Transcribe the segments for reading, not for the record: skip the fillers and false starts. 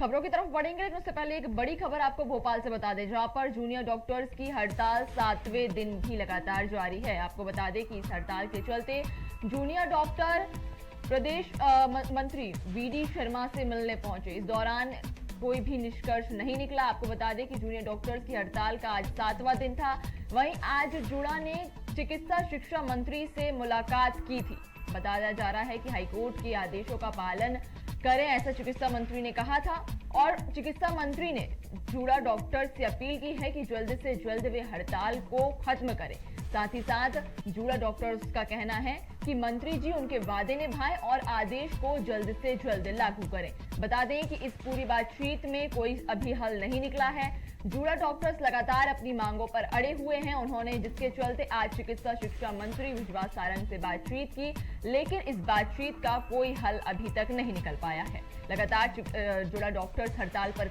खबरों की तरफ बढ़ेंगे, लेकिन उससे पहले एक बड़ी खबर आपको भोपाल से बता दें, जहां पर जूनियर डॉक्टर्स की हड़ताल 7वें दिन भी लगातार जारी है। आपको बता दें कि इस हड़ताल के चलते जूनियर डॉक्टर प्रदेश मंत्री वीडी शर्मा से मिलने पहुंचे। इस दौरान कोई भी निष्कर्ष नहीं निकला। आपको बता दें कि जूनियर डॉक्टर्स की हड़ताल का आज 7वां दिन था। वहीं आज जुड़ा ने चिकित्सा शिक्षा मंत्री से मुलाकात की थी। बताया जा रहा है कि हाईकोर्ट के आदेशों का पालन करें, ऐसा चिकित्सा मंत्री ने कहा था। और चिकित्सा मंत्री ने जुड़ा डॉक्टर से अपील की है कि जल्द से जल्द वे हड़ताल को खत्म करें। साथ ही साथ जुड़ा डॉक्टर्स का कहना है कि मंत्री जी उनके वादे निभाएं और आदेश को जल्द से जल्द लागू करें। बता दें कि इस पूरी बातचीत में कोई अभी हल नहीं निकला है। जुड़ा डॉक्टर्स लगातार अपनी मांगों पर अड़े हुए हैं। उन्होंने जिसके चलते आज चिकित्सा शिक्षा मंत्री विश्वास सारंग से बातचीत की, लेकिन इस बातचीत का कोई हल अभी तक नहीं निकल पाया है। लगातार जुड़ा डॉक्टर्स हड़ताल पर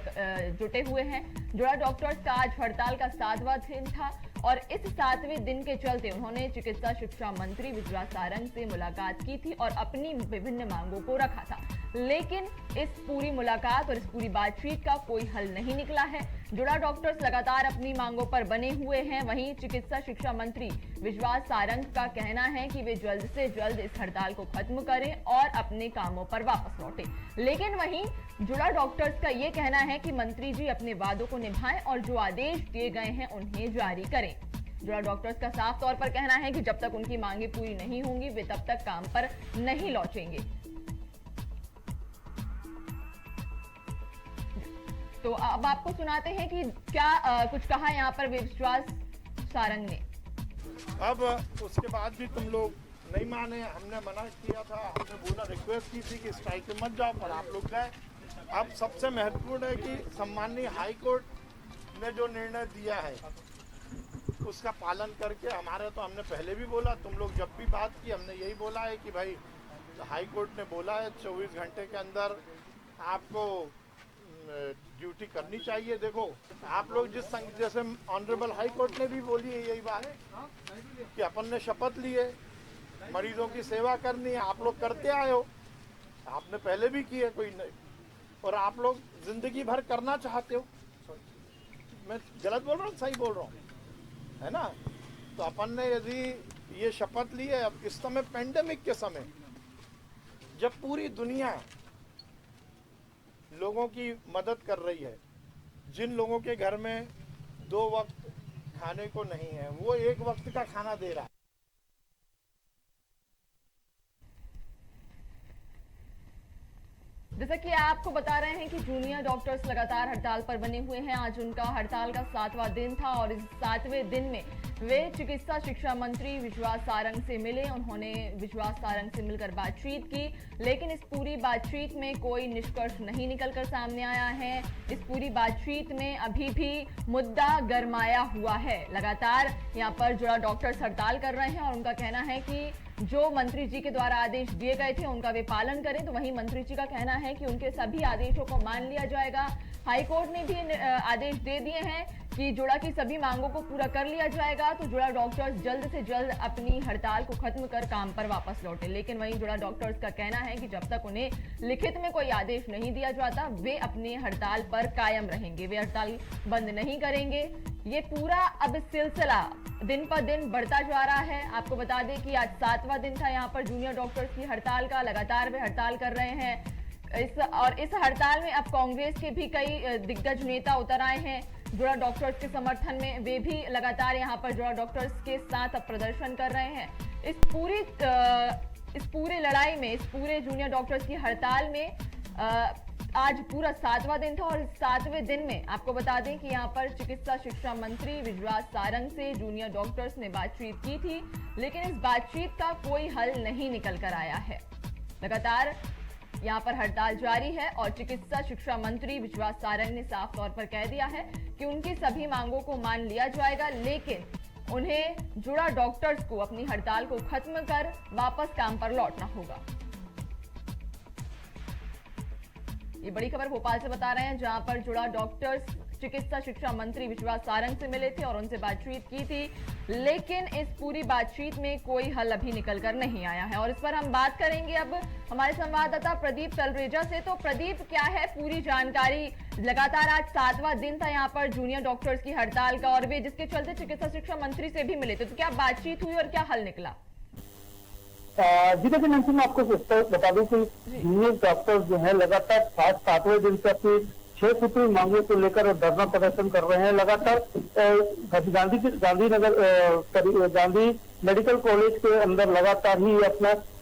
जुटे हुए हैं। जुड़ा डॉक्टर्स का आज हड़ताल का 7वां दिन था और इस 7वें दिन के चलते उन्होंने चिकित्सा शिक्षा मंत्री विश्वास सारंग से मुलाकात की थी और अपनी विभिन्न मांगों को रखा था। लेकिन इस पूरी मुलाकात और इस पूरी बातचीत का कोई हल नहीं निकला है। जुड़ा डॉक्टर्स लगातार अपनी मांगों पर बने हुए हैं। वहीं चिकित्सा शिक्षा मंत्री विश्वास सारंग का कहना है कि वे जल्द से जल्द इस हड़ताल को खत्म करें और अपने कामों पर वापस लौटें। लेकिन वहीं जुड़ा डॉक्टर्स का ये कहना है कि मंत्री जी अपने वादों को निभाएं और जो आदेश दिए गए हैं उन्हें जारी करें। जुड़ा डॉक्टर्स का साफ तौर पर कहना है कि जब तक उनकी मांगे पूरी नहीं होंगी वे तब तक काम पर नहीं लौटेंगे। तो अब आपको सुनाते हैं कि क्या कुछ कहा यहाँ पर विश्वास सारंग ने। अब उसके बाद भी तुम लोग नहीं माने, हमने मना किया था, हमने बोला रिक्वेस्ट की थी कि स्ट्राइक में मत जाओ, पर आप लोग गए। अब सबसे महत्वपूर्ण है कि सम्माननीय हाई कोर्ट ने जो निर्णय दिया है उसका पालन करके हमारे, तो हमने पहले भी बोला, तुम लोग जब भी बात की हमने यही बोला है कि भाई हाई कोर्ट ने बोला है 24 घंटे के अंदर आपको ड्यूटी करनी चाहिए। देखो आप लोग जैसे ऑनरेबल हाई कोर्ट ने भी बोली है यही बात कि अपन ने शपथ ली है मरीजों की सेवा करनी है, आप लोग करते आए हो, आपने पहले भी की है, कोई नहीं, और आप लोग जिंदगी भर करना चाहते हो। मैं गलत बोल रहा हूँ सही बोल रहा हूँ, है ना? तो अपन ने यदि ये शपथ ली है, अब इस समय पेंडेमिक के समय जब पूरी दुनिया लोगों की मदद कर रही है, जिन लोगों के घर में 2 वक्त खाने को नहीं है वो 1 वक्त का खाना दे रहा है। जैसा कि आपको बता रहे हैं कि जूनियर डॉक्टर्स लगातार हड़ताल पर बने हुए हैं। आज उनका हड़ताल का 7वां दिन था और इस 7वें दिन में वे चिकित्सा शिक्षा मंत्री विश्वास सारंग से मिले। उन्होंने विश्वास सारंग से मिलकर बातचीत की, लेकिन इस पूरी बातचीत में कोई निष्कर्ष नहीं निकलकर सामने आया है। इस पूरी बातचीत में अभी भी मुद्दा गरमाया हुआ है। लगातार यहाँ पर जुड़ा डॉक्टर्स हड़ताल कर रहे हैं और उनका कहना है कि जो मंत्री जी के द्वारा आदेश दिए गए थे उनका वे पालन करें। तो वहीं मंत्री जी का कहना है कि उनके सभी आदेशों को मान लिया जाएगा। हाईकोर्ट ने भी आदेश दे दिए हैं कि जुड़ा की सभी मांगों को पूरा कर लिया जाएगा। तो जुड़ा डॉक्टर्स जल्द से जल्द अपनी हड़ताल को खत्म कर काम पर वापस लौटे। लेकिन वहीं जुड़ा डॉक्टर्स का कहना है कि जब तक उन्हें लिखित में कोई आदेश नहीं दिया जाता वे अपनी हड़ताल पर कायम रहेंगे, वे हड़ताल बंद नहीं करेंगे। ये पूरा अब सिलसिला दिन पर दिन बढ़ता जा रहा है। आपको बता दें कि आज 7वां दिन था यहाँ पर जूनियर डॉक्टर्स की हड़ताल का। लगातार वे हड़ताल कर रहे हैं। इस हड़ताल में अब कांग्रेस के भी कई दिग्गज नेता उतर आए हैं जुड़ा डॉक्टर्स के समर्थन में। वे भी लगातार यहाँ पर जुड़ा डॉक्टर्स के साथ अब प्रदर्शन कर रहे हैं। इस पूरे लड़ाई में, इस पूरे जूनियर डॉक्टर्स की हड़ताल में आज पूरा 7वां दिन था और इस 7वें दिन में आपको बता दें कि यहाँ पर चिकित्सा शिक्षा मंत्री विश्वास सारंग से जूनियर डॉक्टर्स ने बातचीत की थी, लेकिन इस बातचीत का कोई हल नहीं निकल कर आया है। लगातार यहाँ पर हड़ताल जारी है और चिकित्सा शिक्षा मंत्री विश्वास सारंग ने साफ तौर पर कह दिया है कि उनकी सभी मांगों को मान लिया जाएगा, लेकिन उन्हें जुड़ा डॉक्टर्स को अपनी हड़ताल को खत्म कर वापस काम पर लौटना होगा। ये बड़ी खबर भोपाल से बता रहे हैं, जहां पर जुड़ा डॉक्टर्स चिकित्सा शिक्षा मंत्री विश्वास सारंग से मिले थे और उनसे बातचीत की थी, लेकिन इस पूरी बातचीत में कोई हल अभी निकल कर नहीं आया है। और इस पर हम बात करेंगे अब हमारे संवाददाता प्रदीप तलरेजा से। तो प्रदीप, क्या है पूरी जानकारी? लगातार आज 7वां दिन था यहाँ पर जूनियर डॉक्टर्स की हड़ताल का, और वे जिसके चलते चिकित्सा शिक्षा मंत्री से भी मिले थे, तो क्या बातचीत हुई और क्या हल निकला? जी देखिए नंसी, मैं आपको बता दूं कि जूनियर डॉक्टर्स जो है लगातार 7वें दिन से अपनी 6 सूत्री मांगों को लेकर धरना प्रदर्शन कर रहे हैं। लगातार गांधी मेडिकल कॉलेज के अंदर लगातार ही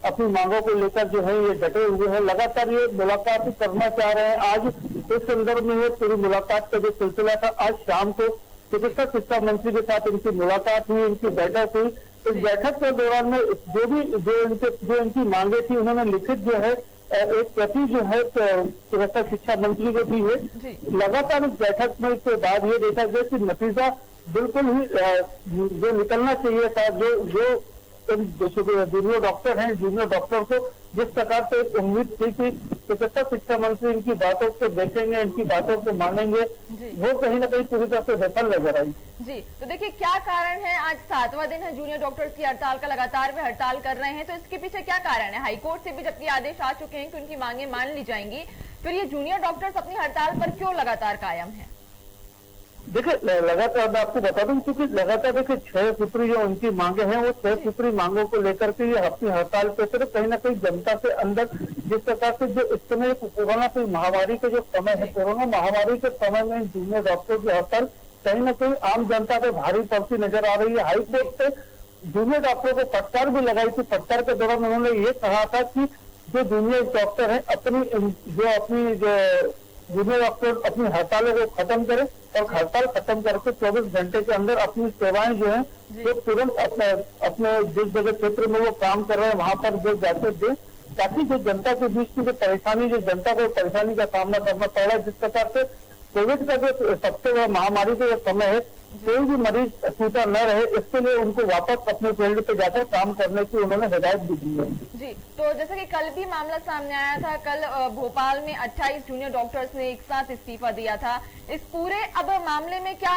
अपनी मांगों को लेकर जो है ये डटे हुए हैं। लगातार ये मुलाकात करना चाह रहे हैं। आज इस संदर्भ में ये पूरी मुलाकात का जो सिलसिला था, आज शाम को चिकित्सा शिक्षा मंत्री के साथ इनकी मुलाकात हुई, इनकी बैठक हुई। इस बैठक के दौरान में जो इनकी मांगे थी, उन्होंने लिखित जो है एक प्रति जो है चिकित्सा शिक्षा मंत्री को दी है। लगातार इस बैठक में इसके बाद ये देखा गया कि नतीजा बिल्कुल ही जो निकलना चाहिए था, जो जूनियर डॉक्टर हैं, जूनियर डॉक्टर को जिस प्रकार से उम्मीद थी कि चिकित्सा शिक्षा मंत्री इनकी बातों को देखेंगे, इनकी बातों को मानेंगे, वो कहीं ना कहीं पूरी तरह से विफल नजर आई। जी, तो देखिए क्या कारण है, आज 7वां दिन है जूनियर डॉक्टर्स की हड़ताल का, लगातार वे हड़ताल कर रहे हैं, तो इसके पीछे क्या कारण है? हाईकोर्ट से भी जबकि आदेश आ चुके हैं कि उनकी मांगे मान ली जाएंगी, फिर ये जूनियर डॉक्टर्स अपनी हड़ताल पर क्यों लगातार कायम है? देखिए लगातार मैं आपको बता दूं, क्योंकि लगातार देखिए 6 सूत्री जो उनकी मांगे हैं, वो 6 सूत्री मांगों को लेकर के ये अपनी हड़ताल पे सिर्फ कहीं ना कहीं जनता से अंदर जिस प्रकार से जो इस समय कोरोना की महामारी के जो समय है, कोरोना महामारी के समय में जूनियर डॉक्टर की हड़ताल कहीं ना कहीं आम जनता को भारी पड़ती नजर आ रही है। हाईकोर्ट से जूनियर डॉक्टरों को फटकार भी लगाई थी। फटकार के दौरान उन्होंने ये कहा था कि जो जूनियर डॉक्टर है अपनी जूनियर डॉक्टर अपनी हड़तालों को खत्म करें और हड़ताल खत्म करके 24 घंटे के अंदर अपनी सेवाएं जो है वो तुरंत अपने जिस जगह क्षेत्र में वो काम कर रहे हैं वहां पर जो जाके दें, ताकि जो जनता के बीच की जो परेशानी, जो जनता को परेशानी का सामना करना पड़ रहा है, जिस प्रकार से कोविड का जो सबसे बड़ा महामारी का जो समय है, कोई भी मरीज छूटा न रहे, इसके लिए उनको वापस अपने फील्ड पे जाकर काम करने की उन्होंने हिदायत भी दी है। जी, तो जैसे कि कल भी मामला सामने आया था, कल भोपाल में 28 जूनियर डॉक्टर्स ने एक साथ इस्तीफा दिया था। इस पूरे अब मामले में क्या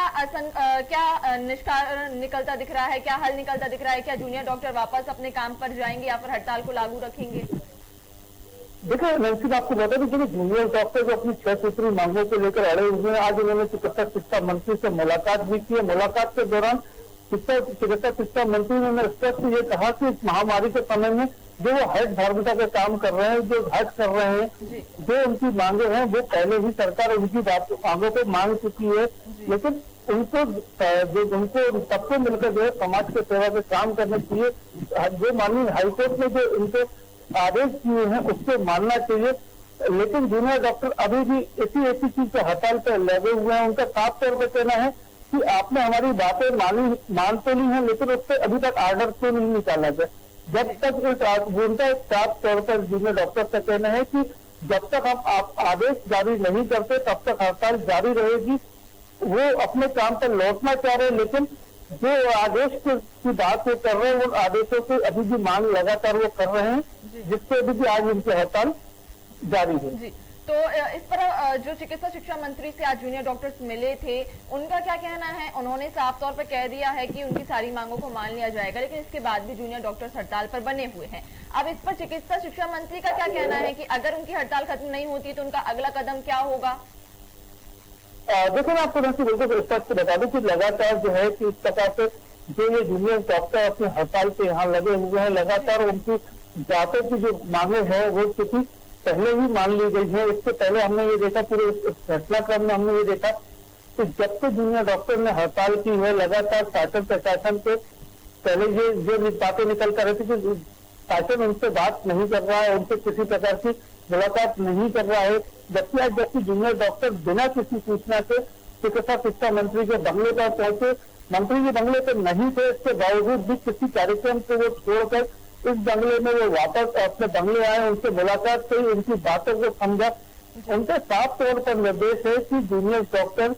निष्कर्ष निकलता दिख रहा है, क्या हल निकलता दिख रहा है? क्या जूनियर डॉक्टर वापस अपने काम पर जाएंगे या फिर हड़ताल को लागू रखेंगे? देखिए नंसी, आपको बता दें कि जूनियर डॉक्टर जो अपनी 6 सूत्री मांगों को लेकर अड़े हुए हैं, आज उन्होंने चिकित्सा शिक्षा मंत्री से मुलाकात भी की है। मुलाकात के दौरान चिकित्सा शिक्षा मंत्री ने स्पष्ट ये कहा कि इस महामारी के समय में जो वो हज धार्मिकता के काम कर रहे हैं, जो हज कर रहे हैं, जो उनकी मांगे हैं, वो पहले ही सरकार उनकी मांगों को मांग चुकी है, लेकिन उनको सबको मिलकर जो है समाज के सेवा के काम करने चाहिए। जो माननीय हाईकोर्ट ने जो उनको आदेश दिए हैं उसको मानना चाहिए, लेकिन जूनियर डॉक्टर अभी भी ऐसी चीज के हड़ताल पर लगे हुए हैं। उनका साफ तौर पर कहना है कि आपने हमारी बातें मान तो ली है, लेकिन उससे अभी तक आर्डर क्यों नहीं निकाला गया। जब तक उनका साफ तौर पर जूनियर डॉक्टर का कहना है कि जब तक हम आदेश जारी नहीं करते तब तक हड़ताल जारी रहेगी। वो अपने काम पर लौटना चाह रहे हैं, लेकिन जो आदेश की बात वो कर रहे हैं, उन आदेशों की अभी भी मांग लगातार वो कर रहे हैं, जिससे अभी भी आज उनकी हड़ताल जारी है। जी, तो इस पर जो चिकित्सा शिक्षा मंत्री से आज जूनियर डॉक्टर्स मिले थे, उनका क्या कहना है? उन्होंने साफ तौर पर कह दिया है कि उनकी सारी मांगों को मान लिया जाएगा, लेकिन इसके बाद भी जूनियर डॉक्टर्स हड़ताल पर बने हुए हैं। अब इस पर चिकित्सा शिक्षा मंत्री का क्या कहना है कि अगर उनकी हड़ताल खत्म नहीं होती तो उनका अगला कदम क्या होगा? देखो मैं आपको बिल्कुल स्पष्ट बता दूं कि लगातार जो है कि इस प्रकार से जो ये जूनियर डॉक्टर अपनी हड़ताल पे यहाँ लगे हुए हैं, लगातार उनकी जातों की जो मांगे हैं वो चूंकि पहले ही मान ली गई है। इससे पहले हमने ये देखा, पूरे घटनाक्रम में हमने ये देखा कि जब से जूनियर डॉक्टर ने हड़ताल की है, लगातार शासन प्रशासन के पहले ये जो बातें निकल कर रही थी कि शासन उनसे बात नहीं कर रहा है, उनसे किसी प्रकार की मुलाकात नहीं कर रहा है, जबकि जूनियर डॉक्टर बिना किसी सूचना के चिकित्सा शिक्षा मंत्री के बंगले पर पहुंचे, मंत्री के बंगले पर नहीं थे, इसके बावजूद भी किसी कार्यक्रम को वो छोड़कर इस बंगले में वो वापस अपने बंगले आए, उनसे मुलाकात की, उनकी बातों को समझा। उनका साफ तौर पर निर्देश है कि जूनियर डॉक्टर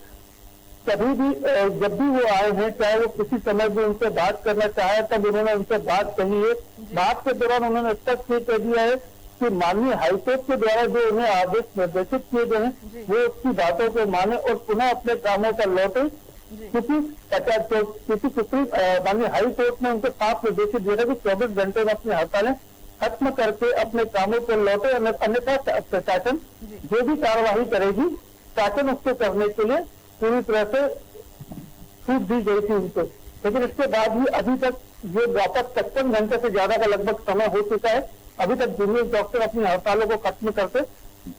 कभी भी जब भी वो आए हैं, चाहे वो किसी समय भी उनसे बात करना चाहे, तब उन्होंने उनसे बात कही है। बात के दौरान उन्होंने स्पष्ट ये कह दिया है कि माननीय हाईकोर्ट के द्वारा जो उन्हें आदेश निर्देशित किए गए हैं वो उसकी बातों को माने और पुनः अपने कामों पर लौटे, क्योंकि माननीय हाई कोर्ट ने उनको साफ निर्देशित दिया था कि 24 घंटे में अपनी हड़तालें खत्म करके अपने कामों पर लौटे, अन्यथा प्रशासन जो भी कार्यवाही करेगी शासन उसको करने के लिए पूरी तरह से छूट दी गई थी उनको। लेकिन इसके बाद भी अभी तक ये वापस 55 घंटे से ज्यादा का लगभग समय हो चुका है, अभी तक जूनियर डॉक्टर अपनी हड़तालों को खत्म करके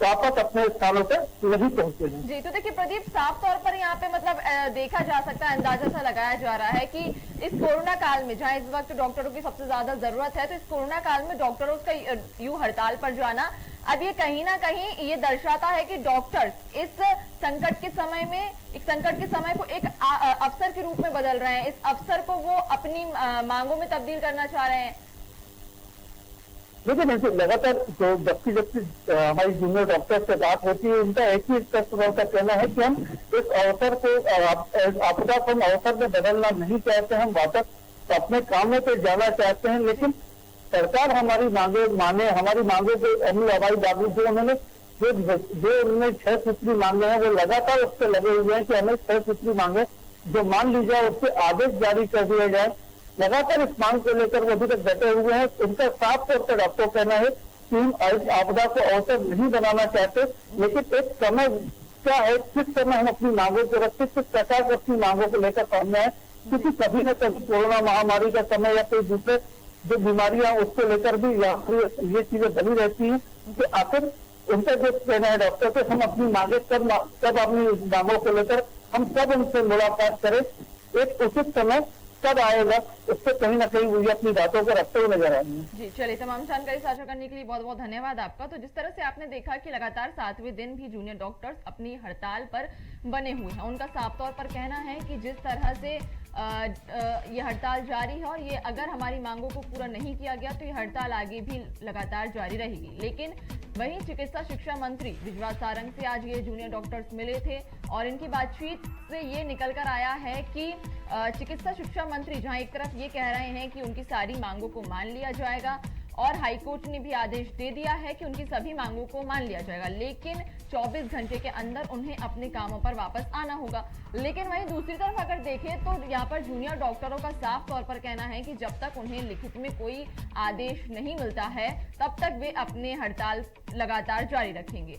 वापस अपने स्थानों पर नहीं पहुंचे हैं। जी, तो देखिए प्रदीप, साफ तौर पर यहाँ पे मतलब देखा जा सकता है, अंदाजा सा लगाया जा रहा है कि इस कोरोना काल में जहाँ इस वक्त डॉक्टरों की सबसे ज्यादा जरूरत है, तो इस कोरोना काल में डॉक्टरों का यूं हड़ताल पर जाना अब ये कहीं ना कहीं ये दर्शाता है कि डॉक्टर्स इस संकट के समय में को एक अवसर के रूप में बदल रहे हैं, इस अवसर को वो अपनी मांगों में तब्दील करना चाह रहे हैं। देखिए लगातार जो जबकि हमारी जूनियर डॉक्टर से बात होती है, उनका एक ही स्पष्ट का कहना है कि हम इस अवसर को आपदा को हम अवसर में बदलना नहीं चाहते, हम वापस अपने कामों पे जाना चाहते हैं। लेकिन सरकार हमारी मांगे माने, हमारी मांगों को अमल हवाई बाबू जो उन्होंने 6 सूत्री मांगे हैं वो लगातार उस पर लगे हुए हैं कि हमें 6 सूत्री मांगे जो मान ली जाए उससे आदेश जारी कर दिया जाए। लगातार इस मांग को लेकर वो अभी तक बैठे हुए हैं। उनका साफ तौर पर आपको कहना है कि हम आपदा को अवसर नहीं बनाना चाहते, लेकिन एक समय क्या है, किस समय हम अपनी मांगों को रखते, किस प्रकार से अपनी मांगों को लेकर सामने आए, क्योंकि कभी न कभी कोरोना महामारी का समय या कोई दूसरे जो बीमारियां उसको लेकर भी ये चीजें बनी रहती हैं कि आखिर उनका जो कहना है डॉक्टर से हम अपनी मांगे कब अपनी मांगों को लेकर हम कब उनसे मुलाकात करें, एक उचित समय कब आएगा, उससे कहीं ना कहीं मुझे अपनी बातों को रखते हुए नजर आएंगे। जी चलिए, तमाम जानकारी साझा करने के लिए बहुत बहुत धन्यवाद आपका। तो जिस तरह से आपने देखा कि लगातार 7वें दिन भी जूनियर डॉक्टर्स अपनी हड़ताल पर बने हुए हैं, उनका साफ तौर पर कहना है कि जिस तरह से ये हड़ताल जारी है और ये अगर हमारी मांगों को पूरा नहीं किया गया तो ये हड़ताल आगे भी लगातार जारी रहेगी। लेकिन वहीं चिकित्सा शिक्षा मंत्री विश्वास सारंग से आज ये जूनियर डॉक्टर्स मिले थे और इनकी बातचीत से ये निकल कर आया है कि चिकित्सा शिक्षा मंत्री जहां एक तरफ ये कह रहे हैं कि उनकी सारी मांगों को मान लिया जाएगा और हाईकोर्ट ने भी आदेश दे दिया है कि उनकी सभी मांगों को मान लिया जाएगा, लेकिन 24 घंटे के अंदर उन्हें अपने कामों पर वापस आना होगा। लेकिन वहीं दूसरी तरफ अगर देखें तो यहाँ पर जूनियर डॉक्टरों का साफ तौर पर कहना है कि जब तक उन्हें लिखित में कोई आदेश नहीं मिलता है तब तक वे अपने हड़ताल लगातार जारी रखेंगे।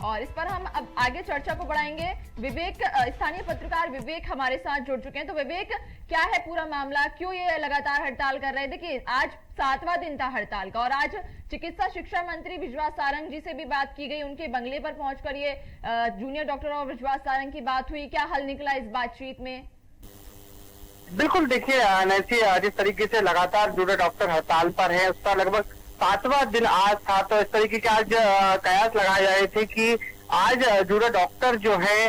और इस पर हम अब आगे चर्चा को बढ़ाएंगे। विवेक, स्थानीय पत्रकार विवेक हमारे साथ जुड़ चुके हैं। तो विवेक, क्या है पूरा मामला, क्यों ये लगातार हड़ताल कर रहे हैं? देखिए आज 7वां दिन था हड़ताल का और आज चिकित्सा शिक्षा मंत्री विश्वास सारंग जी से भी बात की गई, उनके बंगले पर पहुंचकर ये जूनियर डॉक्टर और विश्वास सारंग की बात हुई। क्या हल निकला इस बातचीत में? बिल्कुल, देखिए नैन्सी, जिस तरीके से लगातार जूनियर डॉक्टर हड़ताल पर है उसका लगभग 7वां दिन आज था, तो इस तरीके के आज कयास लगाए जा रहे थे कि आज जूनियर डॉक्टर जो है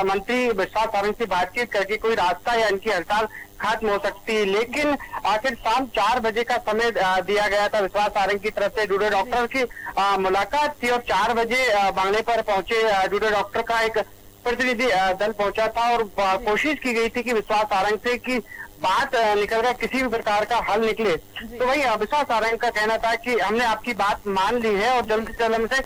मंत्री विश्वास सारंग से बातचीत करके कोई रास्ता या इनकी हड़ताल खत्म हो सकती है। लेकिन आखिर शाम 4 बजे का समय दिया गया था विश्वास सारंग की तरफ से। जूनियर डॉक्टर की मुलाकात थी और 4 बजे बंगले पर पहुंचे जूनियर डॉक्टर का एक प्रतिनिधि दल पहुंचा था और कोशिश की गई थी कि विश्वास सारंग से कि बात निकलकर किसी भी प्रकार का हल निकले। तो वही विश्वास सारंग का कहना था कि हमने आपकी बात मान ली है और जल्द से जल्द हम इसे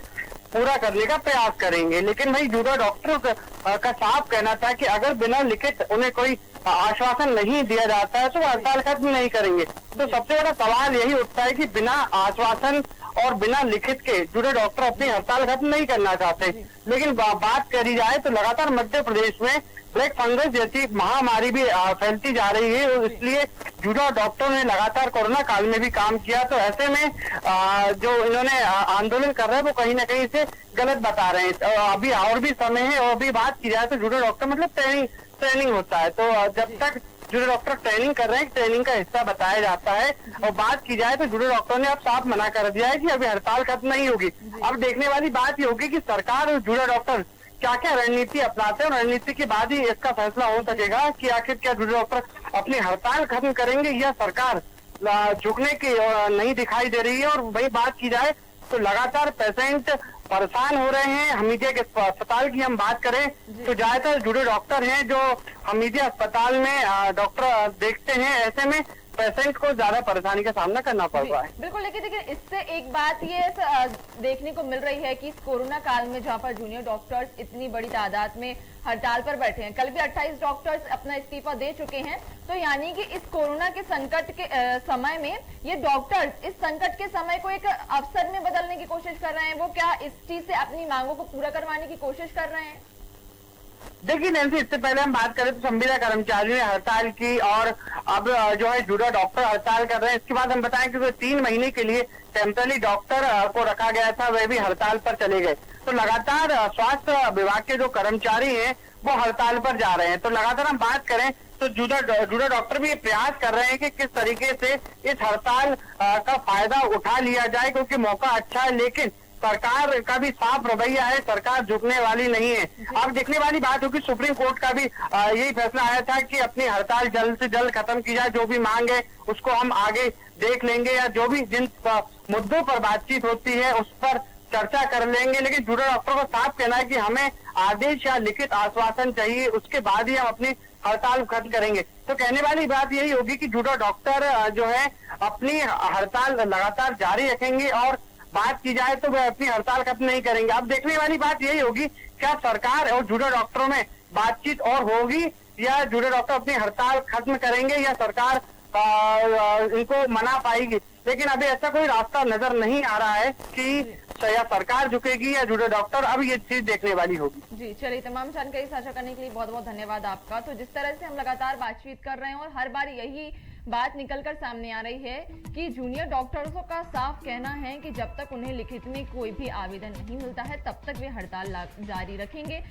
पूरा करने का प्रयास करेंगे। लेकिन भाई जूनियर डॉक्टरों का साफ कहना था कि अगर बिना लिखित उन्हें कोई आश्वासन नहीं दिया जाता है तो हड़ताल खत्म नहीं करेंगे। तो सबसे बड़ा सवाल यही उठता है कि बिना आश्वासन और बिना लिखित के जूनियर डॉक्टर अपनी हड़ताल खत्म नहीं करना चाहते। लेकिन बात करी जाए तो लगातार मध्य प्रदेश में ब्लैक फंगस जैसी महामारी भी फैलती जा रही है और इसलिए जूनियर डॉक्टरों ने लगातार कोरोना काल में भी काम किया। तो ऐसे में जो इन्होंने आंदोलन कर रहे हैं वो कहीं ना कहीं इसे गलत बता रहे हैं। अभी और भी समय है और अभी बात की जाए तो जूनियर डॉक्टर मतलब ट्रेनिंग होता है, तो जब तक जूनियर डॉक्टर ट्रेनिंग कर रहे हैं, ट्रेनिंग का हिस्सा बताया जाता है। और बात की जाए तो जूनियर डॉक्टर ने अब साफ मना कर दिया है कि अभी हड़ताल खत्म नहीं होगी। अब देखने वाली बात ये होगी कि सरकार और जूनियर डॉक्टर क्या क्या रणनीति अपनाते हैं और रणनीति के बाद ही इसका फैसला हो सकेगा कि आखिर क्या जूनियर डॉक्टर अपनी हड़ताल खत्म करेंगे या सरकार झुकने की नहीं दिखाई दे रही है। और वही बात की जाए तो लगातार पेशेंट परेशान हो रहे हैं। हमीदिया के अस्पताल की हम बात करें तो ज्यादातर जुड़े डॉक्टर हैं जो हमीदिया अस्पताल में डॉक्टर देखते हैं, ऐसे में पेशेंट को ज्यादा परेशानी का सामना करना पड़ रहा है। बिल्कुल, लेकिन देखिए इससे एक बात ये देखने को मिल रही है कि इस कोरोना काल में जहां पर जूनियर डॉक्टर्स इतनी बड़ी तादाद में हड़ताल पर बैठे हैं, कल भी 28 डॉक्टर्स अपना इस्तीफा दे चुके हैं, तो यानी कि इस कोरोना के संकट के समय में ये डॉक्टर्स इस संकट के समय को एक अवसर में बदलने की कोशिश कर रहे हैं। वो क्या इस चीज से अपनी मांगों को पूरा करवाने की कोशिश कर रहे हैं? देखिए नैन्सी, इससे पहले हम बात करें तो संविदा कर्मचारियों ने हड़ताल की और अब जो है जुड़ा डॉक्टर हड़ताल कर रहे हैं। इसके बाद हम बताएं कि 3 महीने के लिए टेम्पररी डॉक्टर को रखा गया था, वह भी हड़ताल पर चले गए। तो लगातार स्वास्थ्य विभाग के जो कर्मचारी हैं वो हड़ताल पर जा रहे हैं। तो लगातार हम बात करें तो जुड़ा डॉक्टर भी ये प्रयास कर रहे हैं कि किस तरीके से इस हड़ताल का फायदा उठा लिया जाए, क्योंकि मौका अच्छा है, लेकिन सरकार का भी साफ रवैया है, सरकार झुकने वाली नहीं है। अब देखने वाली बात होगी, सुप्रीम कोर्ट का भी यही फैसला आया था कि अपनी हड़ताल जल्द से जल्द खत्म की जाए, जो भी मांग है उसको हम आगे देख लेंगे, या जो भी जिन मुद्दों पर बातचीत होती है उस पर चर्चा कर लेंगे। लेकिन जुड़ा डॉक्टर को साफ कहना है कि हमें आदेश या लिखित आश्वासन चाहिए, उसके बाद ही हम अपनी हड़ताल खत्म करेंगे। तो कहने वाली बात यही होगी कि जुड़ा डॉक्टर जो है अपनी हड़ताल लगातार जारी रखेंगे, और बात की जाए तो वह अपनी हड़ताल खत्म नहीं करेंगे। अब देखने वाली बात यही होगी, क्या सरकार और जुड़े डॉक्टरों में बातचीत और होगी, या जुड़े डॉक्टर अपनी हड़ताल खत्म करेंगे, या सरकार इनको मना पाएगी। लेकिन अभी ऐसा कोई रास्ता नजर नहीं आ रहा है कि या सरकार झुकेगी या जुड़े डॉक्टर, अब ये चीज देखने वाली होगी। जी चलिए, तमाम जानकारी साझा करने के लिए बहुत बहुत धन्यवाद आपका। तो जिस तरह से हम लगातार बातचीत कर रहे हैं और हर बार यही बात निकलकर सामने आ रही है कि जूनियर डॉक्टर्सों का साफ कहना है कि जब तक उन्हें लिखित में कोई भी आवेदन नहीं मिलता है तब तक वे हड़ताल जारी रखेंगे।